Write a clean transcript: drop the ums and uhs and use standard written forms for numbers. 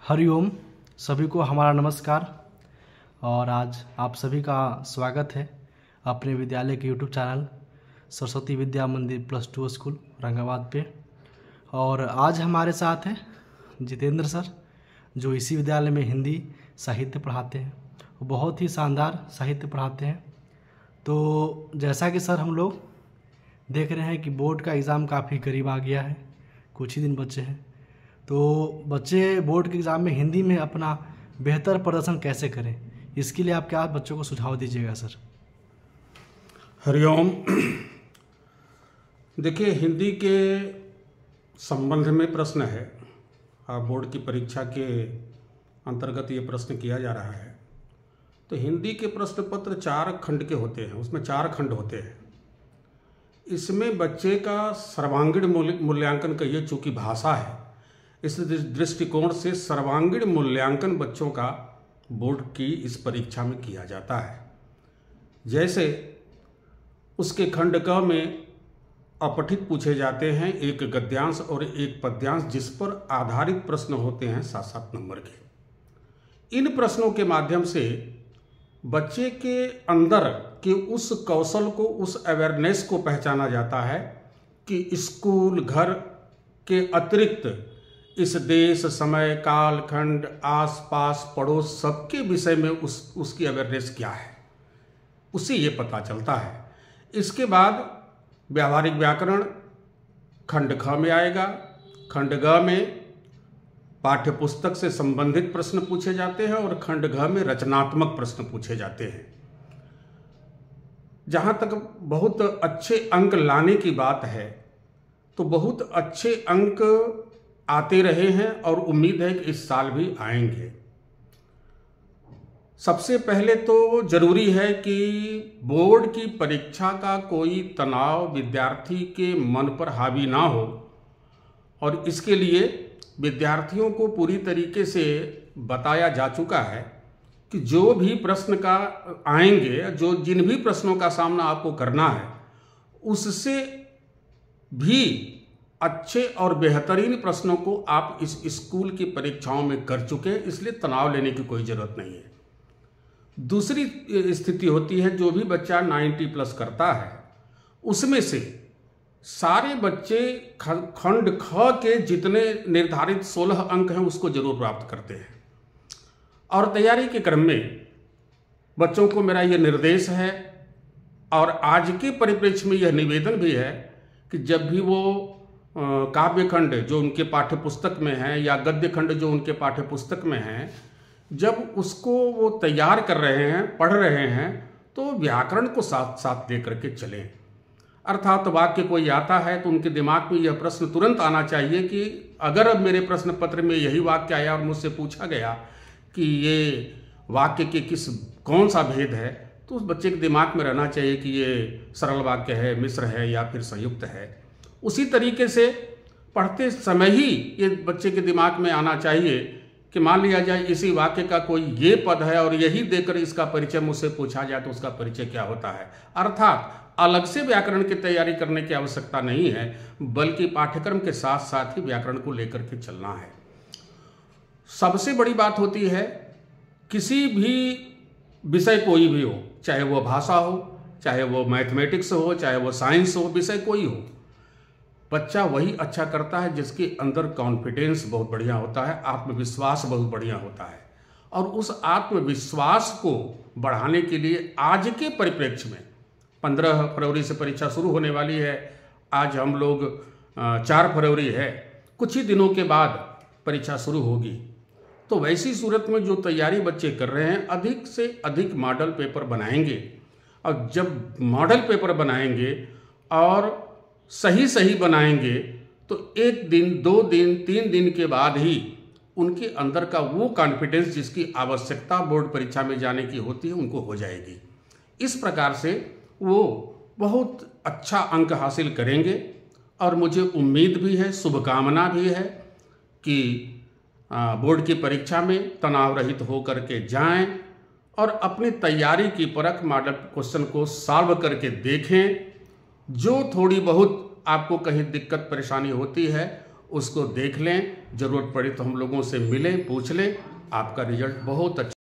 हरिओम। सभी को हमारा नमस्कार। और आज आप सभी का स्वागत है अपने विद्यालय के यूट्यूब चैनल सरस्वती विद्या मंदिर +2 स्कूल औरंगाबाद पे। और आज हमारे साथ हैं जितेंद्र सर, जो इसी विद्यालय में हिंदी साहित्य पढ़ाते हैं। बहुत ही शानदार साहित्य पढ़ाते हैं। तो जैसा कि सर हम लोग देख रहे हैं कि बोर्ड का एग्ज़ाम काफ़ी करीब आ गया है, कुछ ही दिन बचे हैं। तो बच्चे बोर्ड के एग्ज़ाम में हिंदी में अपना बेहतर प्रदर्शन कैसे करें, इसके लिए आप क्या बच्चों को सुझाव दीजिएगा सर? हरिओम। देखिए, हिंदी के संबंध में प्रश्न है। बोर्ड की परीक्षा के अंतर्गत ये प्रश्न किया जा रहा है। तो हिंदी के प्रश्न पत्र 4 खंड के होते हैं, उसमें 4 खंड होते हैं। इसमें बच्चे का सर्वांगीण मूल्यांकन कहिए, चूँकि भाषा है, इस दृष्टिकोण से सर्वांगीण मूल्यांकन बच्चों का बोर्ड की इस परीक्षा में किया जाता है। जैसे उसके खंड क में अपठित पूछे जाते हैं, एक गद्यांश और एक पद्यांश, जिस पर आधारित प्रश्न होते हैं 7-7 नंबर के। इन प्रश्नों के माध्यम से बच्चे के अंदर के उस कौशल को, उस अवेयरनेस को पहचाना जाता है कि स्कूल घर के अतिरिक्त इस देश, समय, काल, खंड, आसपास, पड़ोस, सबके विषय में उसकी अवेयरनेस क्या है, उससे ये पता चलता है। इसके बाद व्यावहारिक व्याकरण खंड ख में आएगा। खंड ग में पाठ्य पुस्तक से संबंधित प्रश्न पूछे जाते हैं और खंड घ में रचनात्मक प्रश्न पूछे जाते हैं। जहाँ तक बहुत अच्छे अंक लाने की बात है, तो बहुत अच्छे अंक आते रहे हैं और उम्मीद है कि इस साल भी आएंगे। सबसे पहले तो जरूरी है कि बोर्ड की परीक्षा का कोई तनाव विद्यार्थी के मन पर हावी ना हो, और इसके लिए विद्यार्थियों को पूरी तरीके से बताया जा चुका है कि जो भी प्रश्न का आएंगे, जिन भी प्रश्नों का सामना आपको करना है, उससे भी अच्छे और बेहतरीन प्रश्नों को आप इस स्कूल की परीक्षाओं में कर चुके हैं, इसलिए तनाव लेने की कोई ज़रूरत नहीं है। दूसरी स्थिति होती है, जो भी बच्चा 90+ करता है, उसमें से सारे बच्चे खंड ख के जितने निर्धारित 16 अंक हैं उसको जरूर प्राप्त करते हैं। और तैयारी के क्रम में बच्चों को मेरा यह निर्देश है, और आज के परिप्रेक्ष्य में यह निवेदन भी है कि जब भी वो काव्य खंड जो उनके पाठ्य पुस्तक में है या गद्य खंड जो उनके पाठ्य पुस्तक में है, जब उसको वो तैयार कर रहे हैं, पढ़ रहे हैं, तो व्याकरण को साथ साथ दे करके चलें। अर्थात वाक्य कोई आता है तो उनके दिमाग में यह प्रश्न तुरंत आना चाहिए कि अगर अब मेरे प्रश्न पत्र में यही वाक्य आया और मुझसे पूछा गया कि ये वाक्य के कौन सा भेद है, तो उस बच्चे के दिमाग में रहना चाहिए कि ये सरल वाक्य है, मिश्र है या फिर संयुक्त है। उसी तरीके से पढ़ते समय ही ये बच्चे के दिमाग में आना चाहिए कि मान लिया जाए इसी वाक्य का कोई ये पद है और यही देकर इसका परिचय मुझसे पूछा जाए तो उसका परिचय क्या होता है। अर्थात अलग से व्याकरण की तैयारी करने की आवश्यकता नहीं है, बल्कि पाठ्यक्रम के साथ साथ ही व्याकरण को लेकर के चलना है। सबसे बड़ी बात होती है, किसी भी विषय कोई भी हो, चाहे वो भाषा हो, चाहे वो मैथमेटिक्स हो, चाहे वो साइंस हो, विषय कोई हो, बच्चा वही अच्छा करता है जिसके अंदर कॉन्फिडेंस बहुत बढ़िया होता है, आत्मविश्वास बहुत बढ़िया होता है। और उस आत्मविश्वास को बढ़ाने के लिए आज के परिप्रेक्ष्य में 15 फरवरी से परीक्षा शुरू होने वाली है। आज हम लोग 4 फरवरी है, कुछ ही दिनों के बाद परीक्षा शुरू होगी। तो वैसी सूरत में जो तैयारी बच्चे कर रहे हैं, अधिक से अधिक मॉडल पेपर बनाएंगे, और जब मॉडल पेपर बनाएंगे और सही बनाएंगे, तो 1 दिन, 2 दिन, 3 दिन के बाद ही उनके अंदर का वो कॉन्फिडेंस जिसकी आवश्यकता बोर्ड परीक्षा में जाने की होती है, उनको हो जाएगी। इस प्रकार से वो बहुत अच्छा अंक हासिल करेंगे, और मुझे उम्मीद भी है, शुभकामना भी है कि बोर्ड की परीक्षा में तनाव रहित होकर के जाएं और अपनी तैयारी की परख मॉडल क्वेश्चन को सॉल्व करके देखें। जो थोड़ी बहुत आपको कहीं दिक्कत परेशानी होती है, उसको देख लें, ज़रूरत पड़े तो हम लोगों से मिलें, पूछ लें। आपका रिजल्ट बहुत अच्छा